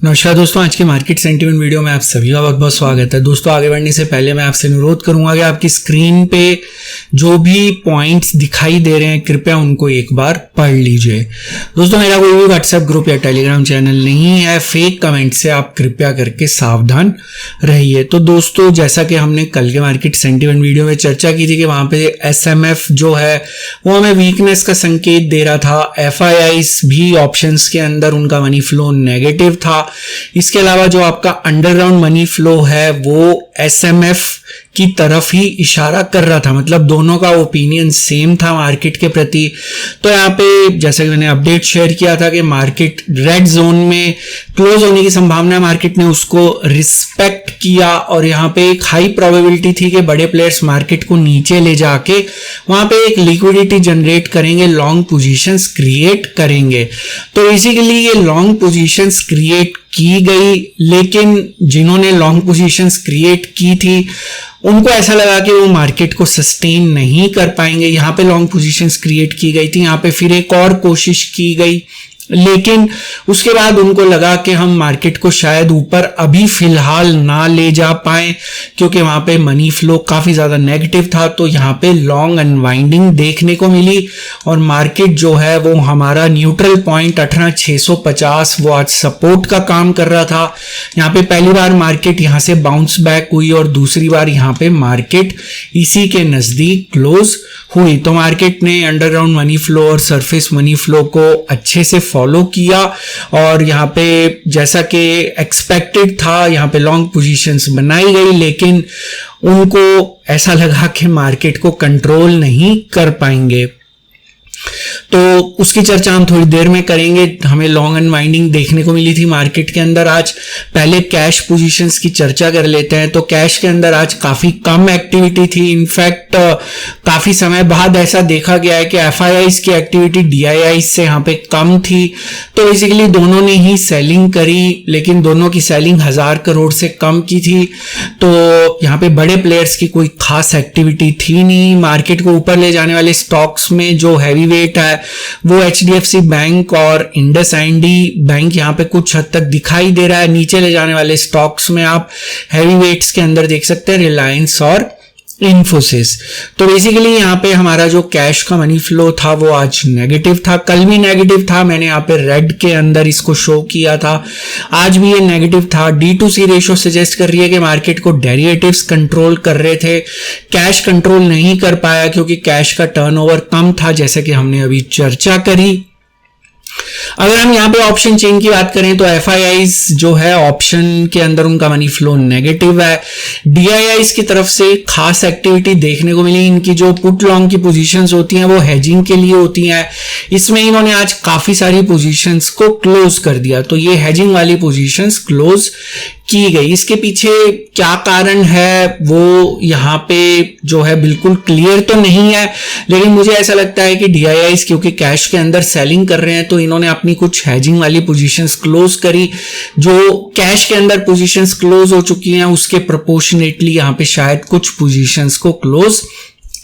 नमस्कार दोस्तों, आज के मार्केट सेंटीमेंट वीडियो में आप सभी का बहुत बहुत स्वागत है। दोस्तों, आगे बढ़ने से पहले मैं आपसे अनुरोध करूंगा कि आपकी स्क्रीन पे जो भी पॉइंट्स दिखाई दे रहे हैं कृपया उनको एक बार पढ़ लीजिए। दोस्तों, मेरा कोई भी व्हाट्सएप ग्रुप या टेलीग्राम चैनल नहीं है। फेक कमेंट से आप कृपया करके सावधान रहिए। तो दोस्तों, जैसा कि हमने कल के मार्केट सेंटीमेंट वीडियो में चर्चा की थी कि वहां पे SMF जो है वो हमें वीकनेस का संकेत दे रहा था। FIIs भी ऑप्शंस के अंदर उनका मनी फ्लो नेगेटिव था। इसके अलावा जो आपका अंडरग्राउंड मनी फ्लो है वो SMF की तरफ ही इशारा कर रहा था, मतलब दोनों का ओपिनियन सेम था मार्केट के प्रति। तो यहाँ पे जैसा कि मैंने अपडेट शेयर किया था कि मार्केट रेड जोन में क्लोज होने की संभावना, मार्केट ने उसको रिस्पेक्ट किया और यहाँ पे एक हाई प्रोबेबिलिटी थी कि बड़े प्लेयर्स मार्केट को नीचे ले जाके वहां पे एक लिक्विडिटी जनरेट करेंगे, लॉन्ग पोजीशंस क्रिएट करेंगे। तो बेसिकली ये लॉन्ग पोजीशंस क्रिएट की गई, लेकिन जिन्होंने लॉन्ग पोजीशंस क्रिएट की थी उनको ऐसा लगा कि वो मार्केट को सस्टेन नहीं कर पाएंगे। यहाँ पे लॉन्ग पोजीशंस क्रिएट की गई थी, यहाँ पे फिर एक और कोशिश की गई, लेकिन उसके बाद उनको लगा कि हम मार्केट को शायद ऊपर अभी फिलहाल ना ले जा पाए क्योंकि वहां पे मनी फ्लो काफी ज्यादा नेगेटिव था। तो यहाँ पे लॉन्ग अनवाइंडिंग देखने को मिली और मार्केट जो है वो हमारा न्यूट्रल पॉइंट 18650 वो आज सपोर्ट का काम कर रहा था। यहाँ पे पहली बार मार्केट यहाँ से बाउंस बैक हुई और दूसरी बार यहाँ पे मार्केट इसी के नजदीक क्लोज हुई। तो मार्केट ने अंडरग्राउंड मनी फ्लो और सरफेस मनी फ्लो को अच्छे से फॉलो किया और यहाँ पे जैसा कि एक्सपेक्टेड था यहाँ पे लॉन्ग पोजीशंस बनाई गई, लेकिन उनको ऐसा लगा कि मार्केट को कंट्रोल नहीं कर पाएंगे। तो उसकी चर्चा हम थोड़ी देर में करेंगे। हमें लॉन्ग अनवाइंडिंग देखने को मिली थी मार्केट के अंदर आज। पहले कैश पोजीशंस की चर्चा कर लेते हैं। तो कैश के अंदर आज काफी कम एक्टिविटी थी। इनफैक्ट काफी समय बाद ऐसा देखा गया है कि FIIs की एक्टिविटी DIIs से यहाँ पे कम थी। तो बेसिकली दोनों ने ही सेलिंग करी, लेकिन दोनों की सेलिंग 1000 करोड़ से कम की थी। तो यहाँ पे बड़े प्लेयर्स की कोई खास एक्टिविटी थी नहीं। मार्केट को ऊपर ले जाने वाले स्टॉक्स में जो हैवी वेट है वो HDFC बैंक और IndusInd बैंक यहाँ पे कुछ हद तक दिखाई दे रहा है। नीचे ले जाने वाले स्टॉक्स में आप हैवी वेट्स के अंदर देख सकते हैं रिलायंस और इन्फोसिस। तो बेसिकली यहाँ पे हमारा जो कैश का मनी फ्लो था वो आज नेगेटिव था। कल भी नेगेटिव था, मैंने यहाँ पे रेड के अंदर इसको शो किया था। आज भी ये नेगेटिव था। D2C रेशो सजेस्ट कर रही है कि मार्केट को डेरिवेटिव्स कंट्रोल कर रहे थे, कैश कंट्रोल नहीं कर पाया क्योंकि कैश का टर्नओवर कम था, जैसे कि हमने अभी चर्चा करी। अगर हम यहाँ पे ऑप्शन चेन की बात करें तो FIIs जो है ऑप्शन के अंदर उनका मनी फ्लो नेगेटिव है। DIIs की तरफ से खास एक्टिविटी देखने को मिली। इनकी जो पुट लॉन्ग की पोजीशंस होती हैं वो हेजिंग के लिए होती हैं। इसमें इन्होंने आज काफी सारी पोजीशंस को क्लोज कर दिया। तो ये हेजिंग वाली पोजीशंस क्लोज की गई। इसके पीछे क्या कारण है वो यहाँ पे जो है बिल्कुल क्लियर तो नहीं है, लेकिन मुझे ऐसा लगता है कि DIIs क्योंकि कैश के अंदर सेलिंग कर रहे हैं तो इन्होंने अपनी कुछ हेजिंग वाली पोजीशंस क्लोज करी। जो कैश के अंदर पोजीशंस क्लोज हो चुकी हैं उसके प्रोपोर्शनेटली यहाँ पे शायद कुछ पोजीशंस को क्लोज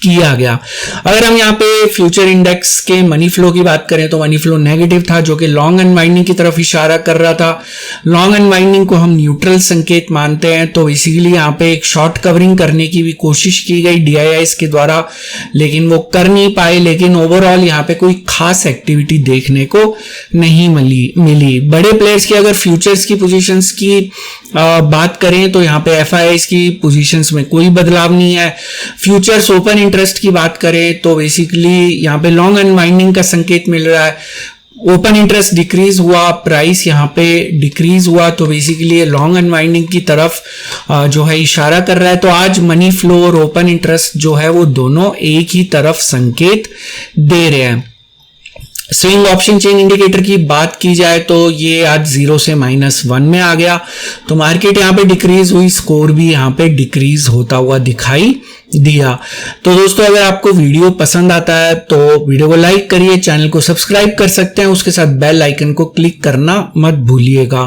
किया गया। अगर हम यहाँ पे फ्यूचर इंडेक्स के मनी फ्लो की बात करें तो मनी फ्लो नेगेटिव था, जो कि लॉन्ग अनवाइंडिंग की तरफ इशारा कर रहा था। लॉन्ग अनवाइंडिंग को हम न्यूट्रल संकेत मानते हैं। तो इसीलिए यहाँ पे एक शॉर्ट कवरिंग करने की भी कोशिश की गई DIIs के द्वारा, लेकिन वो कर नहीं पाए। लेकिन ओवरऑल यहाँ पे कोई खास एक्टिविटी देखने को नहीं मिली। बड़े प्लेयर्स की अगर फ्यूचर्स की पोजीशंस की बात करें तो यहाँ पे FIIs की पोजीशंस में कोई बदलाव नहीं है। फ्यूचर्स ओपन इंटरेस्ट की बात करें तो बेसिकली यहाँ पे लॉन्ग अनवाइंडिंग का संकेत मिल रहा है। ओपन इंटरेस्ट डिक्रीज हुआ, प्राइस यहाँ पे डिक्रीज हुआ, तो बेसिकली लॉन्ग अनवाइंडिंग की तरफ जो है इशारा कर रहा है। तो आज मनी फ्लो और ओपन इंटरेस्ट जो है वो दोनों एक ही तरफ संकेत दे रहे हैं। स्विंग ऑप्शन चेन इंडिकेटर की बात की जाए तो ये आज 0 से -1 में आ गया। तो मार्केट यहाँ पे डिक्रीज हुई, स्कोर भी यहाँ पे डिक्रीज होता हुआ दिखाई दिया। तो दोस्तों, अगर आपको वीडियो पसंद आता है तो वीडियो को लाइक करिए, चैनल को सब्सक्राइब कर सकते हैं, उसके साथ बेल आइकन को क्लिक करना मत भूलिएगा।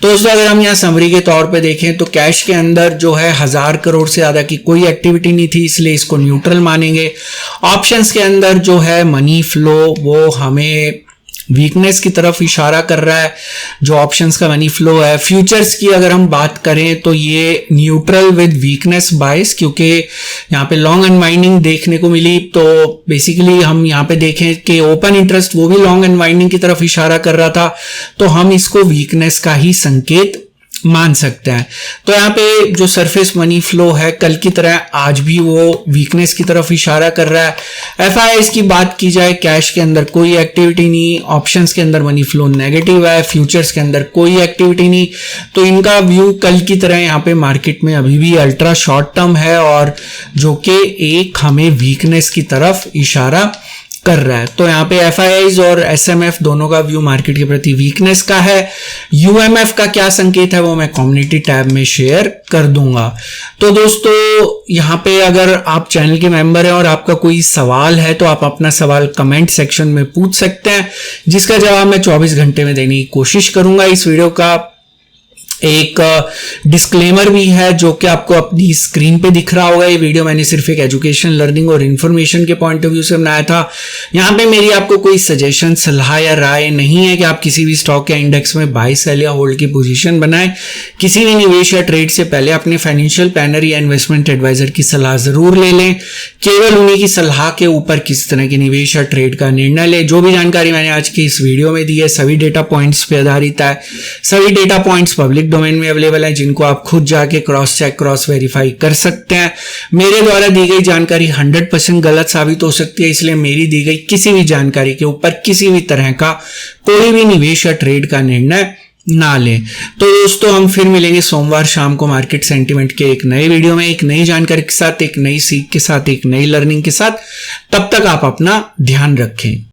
तो दोस्तों, अगर हम यहाँ समरी के तौर पे देखें तो कैश के अंदर जो है 1000 करोड़ से ज्यादा की कोई एक्टिविटी नहीं थी, इसलिए इसको न्यूट्रल मानेंगे। ऑप्शंस के अंदर जो है मनी फ्लो वो हमें वीकनेस की तरफ इशारा कर रहा है जो ऑप्शंस का मनी फ्लो है। फ्यूचर्स की अगर हम बात करें तो ये न्यूट्रल विद वीकनेस बाइस, क्योंकि यहाँ पे लॉन्ग अनवाइंडिंग देखने को मिली। तो बेसिकली हम यहाँ पे देखें कि ओपन इंटरेस्ट वो भी लॉन्ग अनवाइंडिंग की तरफ इशारा कर रहा था, तो हम इसको वीकनेस का ही संकेत मान सकते हैं। तो यहाँ पे जो सरफेस मनी फ्लो है कल की तरह आज भी वो वीकनेस की तरफ इशारा कर रहा है। एफआईआईज की बात की जाए, कैश के अंदर कोई एक्टिविटी नहीं, ऑप्शंस के अंदर मनी फ्लो नेगेटिव है, फ्यूचर्स के अंदर कोई एक्टिविटी नहीं। तो इनका व्यू कल की तरह यहाँ पे मार्केट में अभी भी अल्ट्रा शॉर्ट टर्म है और जो कि एक हमें वीकनेस की तरफ इशारा कर रहा है। तो यहाँ पे एफआईआईज और एसएमएफ दोनों का व्यू मार्केट के प्रति वीकनेस का है। यूएमएफ का क्या संकेत है वो मैं कम्युनिटी टैब में शेयर कर दूंगा। तो दोस्तों यहाँ पे अगर आप चैनल के मेंबर हैं और आपका कोई सवाल है तो आप अपना सवाल कमेंट सेक्शन में पूछ सकते हैं, जिसका जवाब मैं 24 घंटे में देने की कोशिश करूंगा। इस वीडियो का एक डिस्क्लेमर भी है जो कि आपको अपनी स्क्रीन पे दिख रहा होगा। ये वीडियो मैंने सिर्फ एक एजुकेशन, लर्निंग और इन्फॉर्मेशन के पॉइंट ऑफ व्यू से बनाया था। यहाँ पे मेरी आपको कोई सजेशन, सलाह या राय नहीं है कि आप किसी भी स्टॉक या इंडेक्स में बाय, सेल या होल्ड की पोजीशन बनाएं। किसी भी निवेश या ट्रेड से पहले अपने फाइनेंशियल प्लानर या इन्वेस्टमेंट एडवाइजर की सलाह जरूर ले लें। केवल उन्हीं की सलाह के ऊपर किस तरह की निवेश या ट्रेड का निर्णय लें। जो भी जानकारी मैंने आज की इस वीडियो में दी है सभी डेटा पॉइंट्स पे आधारित है। सभी डेटा पॉइंट्स पब्लिक डोमेन में अवेलेबल है, जिनको आप खुद जाके क्रॉस चेक, क्रॉस वेरीफाई कर सकते हैं। मेरे द्वारा दी गई जानकारी 100% गलत साबित हो सकती है, इसलिए मेरी दी गई किसी भी जानकारी के ऊपर किसी भी तरह का कोई भी निवेश या ट्रेड का निर्णय ना लें। तो दोस्तों हम फिर मिलेंगे सोमवार शाम को मार्केट सेंटीमेंट के एक नए वीडियो में, एक नई जानकारी के साथ, एक नई सीख के साथ, एक नई लर्निंग के साथ। तब तक आप अपना ध्यान रखें।